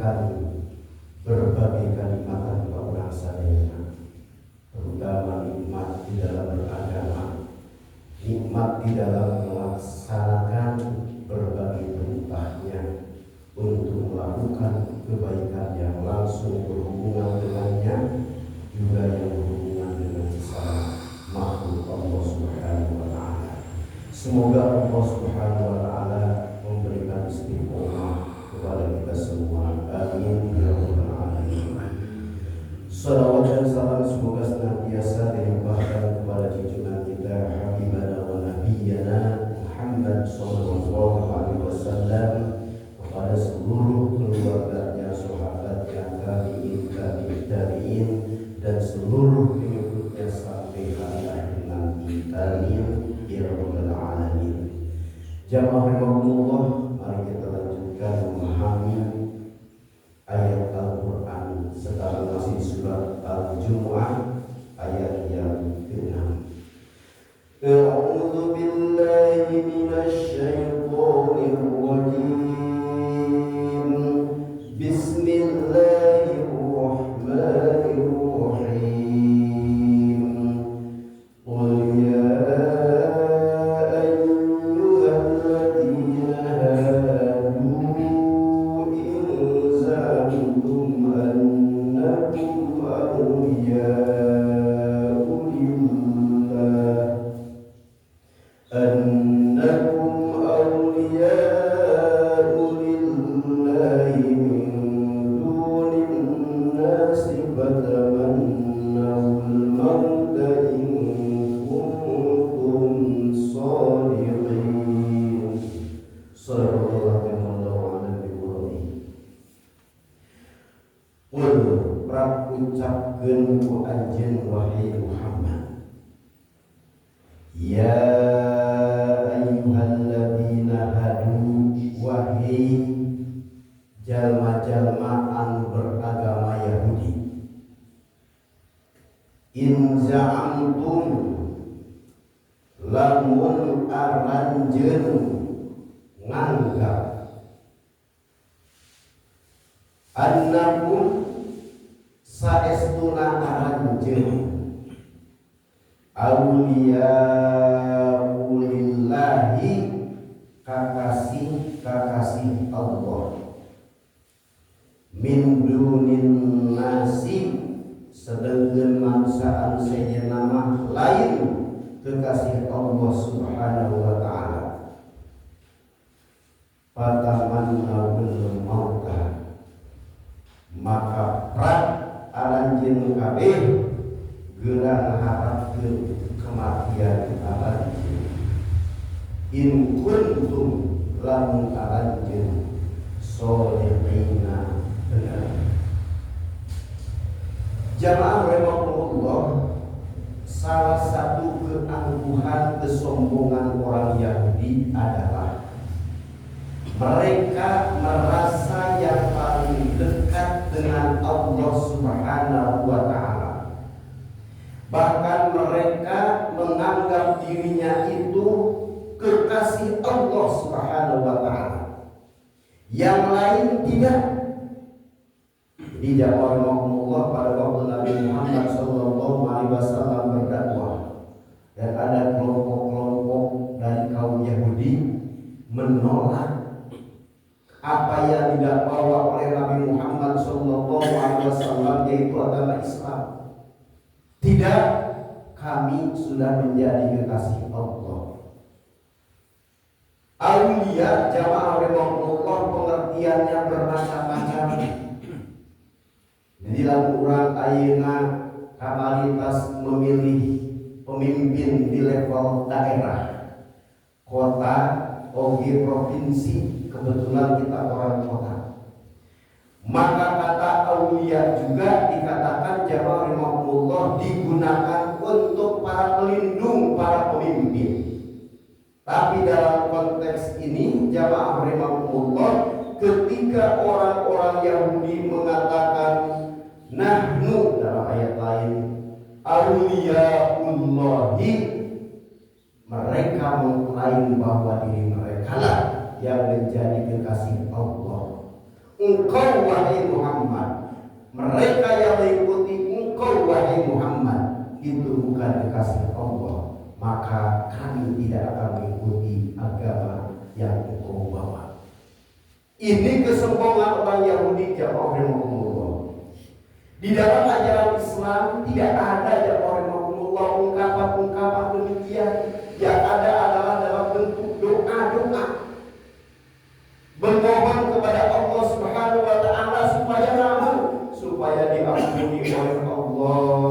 mendengarkan berbagai kalimat orang sadayana, terutama nikmat di dalam beragama, nikmat di dalam melaksanakan berbagai perintahnya, untuk melakukan kebaikan yang langsung berhubungan dengannya, juga yang berhubungan dengan sesama makhluk Allah Subhanahu wa Ta'ala. Semoga Allah Subhanahu wa Ta'ala memberikan istiqomah kepada kita semua. Amin ya rabbal alamin. Salawat dan salam semoga senantiasa dilimpahkan kepada junjungan kita Habibana wa Nabiyyana Muhammad sallallahu alaihi wasallam, kepada seluruh keluarganya, sahabatnya, tabi'in, dan seluruh pengikutnya sampai hari akhir nanti. Amin ya rabbal alamin. Jamaah rahimahumullah, mari kita lanjutkan memahami ayat Al-Quran. Sekarang masih surat Al-Jumu'ah ayat yang ke-6. A'udzu billahi minasy syaithanir rajim. Bismillahirrahmanirrahim. Qul ya ayyuhalladzina hadu in za'amtum annakum awliya'u lillah ucapkeun ku anjeun wahai Muhammad, ya ayyuhalladzina hadu, wahai jalma-jalma anu beragama Yahudi, in za'amtum, lamun aranjeun nganggap, annakum saestuna aranjeun, awliya'u lillahi, kakasih Allah, min dunin nasi, sedengkeun mansaan sejen nama lain kekasih Allah Subhanahu wa Ta'ala. Fatamannawul mauta, maka prat aranjeun kabeh geurang harapkeun kematian aranjeun. In kuntum, lamun aranjeun sholiqina, benar. Jamaah rahimahullah, salah satu keangkuhan kesombongan orang Yahudi adalah mereka merasa yang paling dekat dengan Allah Subhanahu wa Ta'ala. Bahkan mereka menganggap dirinya itu kekasih Allah Subhanahu wa Ta'ala, yang lain tidak. Di zaman Allah, pada waktu Nabi Muhammad SAW berdakwah, dan ada kelompok-kelompok dari kaum Yahudi menolak apa yang didakwakan oleh Nabi Muhammad SAW, yaitu agama Islam. Tidak, kami sudah menjadi kekasih Allah. Aulia, jamaah rahimahullah, pengertiannya bermacam-macam. Jadi lalu orang ayeuna kamaritas memilih pemimpin di level daerah, kota, oge provinsi, kebetulan kita orang kota. Maka kata aulia juga dikatakan jamaah rahimahullah digunakan untuk para pelindung, para pemimpin. Tapi dalam konteks ini jamaah rahimahullah, ketika orang-orang Yahudi mengatakan nahnu, dalam ayat lain awliyaullahi, mereka mengklaim bahwa diri mereka lah yang menjadi kekasih Allah. engkau wahai Muhammad, mereka yang mengikuti engkau wahai Muhammad itu bukan kekasih Allah, maka kami tidak akan mengikuti agama yang engkau bawa. Ini kesombongan orang Yahudi jamaah rahimahumullah. Di dalam ajaran Islam tidak ada jamaah rahimahumullah ungkapan-ungkapan demikian. Yang ada adalah dalam bentuk doa-doa, bermohon kepada Allah Subhanahu wa taala supaya diampuni oleh Allah,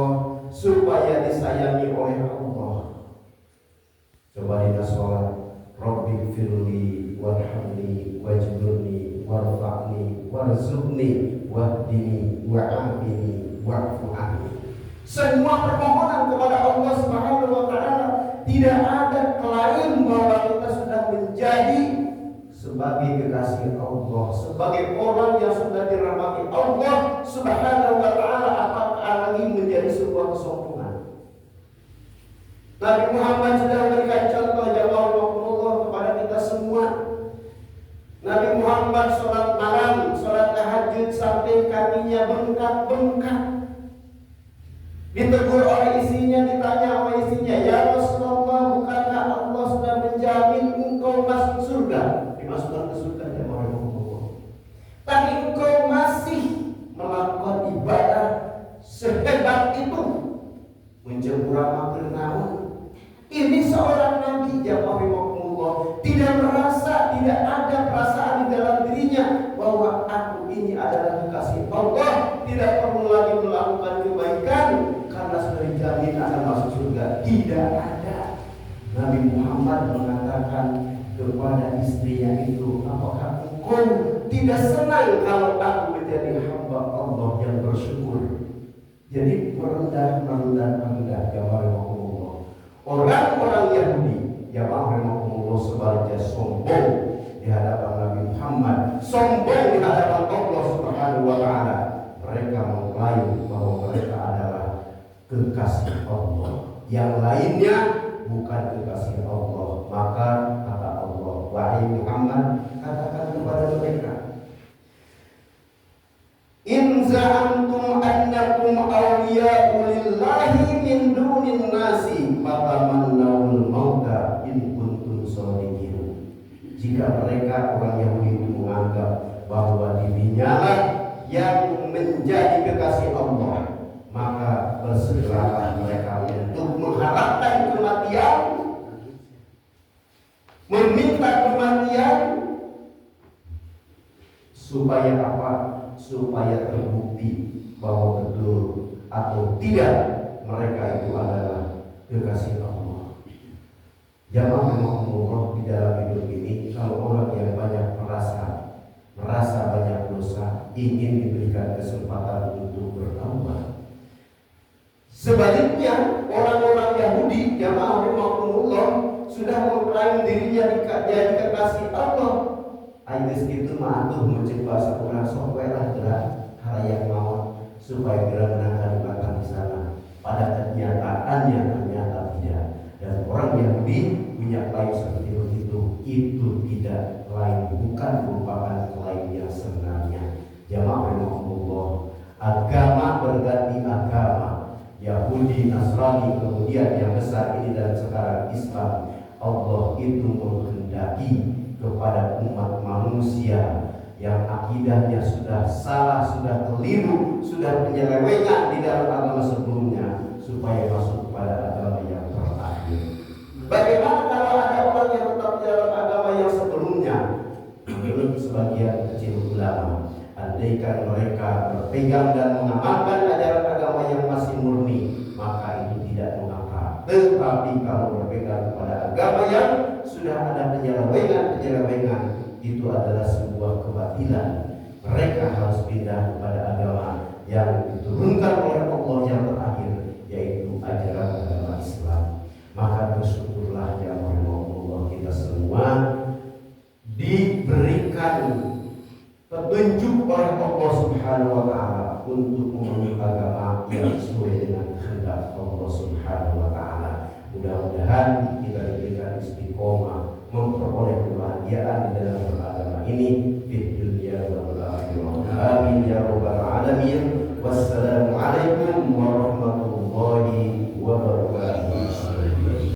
supaya disayangi oleh Allah. Coba kita sholat, Rabbi firli warhamni wajburni warfa'ni warzuqni wahdini wa'afini wa'fu anni. Semua permohonan kepada Allah Subhanahu wa taala tidak ada klaim bahwa kita sudah menjadi sebagai kekasih Allah, sebagai orang yang sudah dirahmati Allah Subhanahu wa taala, apakah lagi menjadi sebuah kesombongan. Nabi Muhammad sudah memberikan contoh jamaah Allah kepada kita semua. Nabi Muhammad sholat malam, sholat tahajud sampai kakinya bengkak-bengkak. Ditegur oleh istrinya, ditanya oleh istrinya, ya Rasulullah, bukankah Allah sudah menjamin engkau masuk surga? Dimasukkan ke surga jamaah Allah. Tapi engkau masih melakukan ibadah sehebat itu, menjemur amal naun. Ini seorang nabi jamaah Allah tidak merasa, tidak ada perasaan di dalam dirinya bahwa aku ini adalah kekasih Allah, tidak perlu lagi melakukan kebaikan karena sudah dijamin akan masuk surga. Tidak ada. Nabi Muhammad mengatakan kepada istrinya itu, apakah engkau tidak senang kalau aku menjadi hamba Allah yang bersyukur? Jadi merendah jamaah Allah. Orang-orang Yahudi jamaah Allah sebaliknya sombong di hadapan Nabi Muhammad, sombong di hadapan Allah Subhanahu wa taala. Mereka mengklaim bahwa mereka adalah kekasih Allah, yang lainnya bukan kekasih Allah. Maka kata Allah, wahai Muhammad, katakan kepada mereka, in za'antum annakum awliya'u lillahi min dunin nasi fatamannawul mauta in kuntum shodiqin. Jika mereka orang Yahudi itu menganggap bahwa dirinya lah yang menjadi kekasih Allah, maka bersegeralah mereka untuk mengharapkan kematian, meminta kematian, supaya apa? Supaya terbukti bahwa betul atau tidak mereka itu adalah kekasih Allah. Jamaah Allah di dalam hidup ini, kalau orang yang banyak merasa banyak dosa, ingin diberikan kesempatan untuk bertaubat. Sebaliknya, orang-orang Yahudi jamaah Allah sudah mengklaim dirinya jadi kekasih Allah. Ayat itu ma'atuh mencegah seorang software gerak harayak maut supaya gerak menangkan makan di sana. Pada kenyataannya ternyata tidak. Dan orang Yahudi punya klaim seperti itu tidak lain, bukan merupakan klaim yang sebenarnya. Jamaah Allah, agama berganti agama, Yahudi, Nasrani, kemudian yang besar ini dan sekarang Islam. Allah itu menghendaki kepada umat manusia yang akidahnya sudah salah, sudah keliru, sudah penyelewengan di dalam agama sebelumnya, supaya masuk kepada agama yang terakhir. Bagaimana kalau ada orang yang tetap di dalam agama yang sebelumnya? Menurut sebagian kecil ulama, andaikan mereka berpegang dan mengamalkan ajaran agama yang masih murni, maka itu tidak mengapa. Tetapi kalau berpegang kepada agama yang sudah ada penyelewengan, itu adalah sebuah kebatilan. Mereka harus pindah kepada agama yang diturunkan oleh Allah yang terakhir, yaitu ajaran agama Islam. Maka bersyukurlah ya Allah, kita semua diberikan petunjuk oleh Allah Subhanahu wa taala untuk memenuhi agama yang sesuai dengan kehendak Allah Subhanahu wa taala. Mudah-mudahan kita diberikan istiqomah, memperoleh kebahagiaan di dalam beragama ini, di dunia wal akhirah. Amin ya rabbal alamin. Wassalamualaikum warahmatullahi wabarakatuh.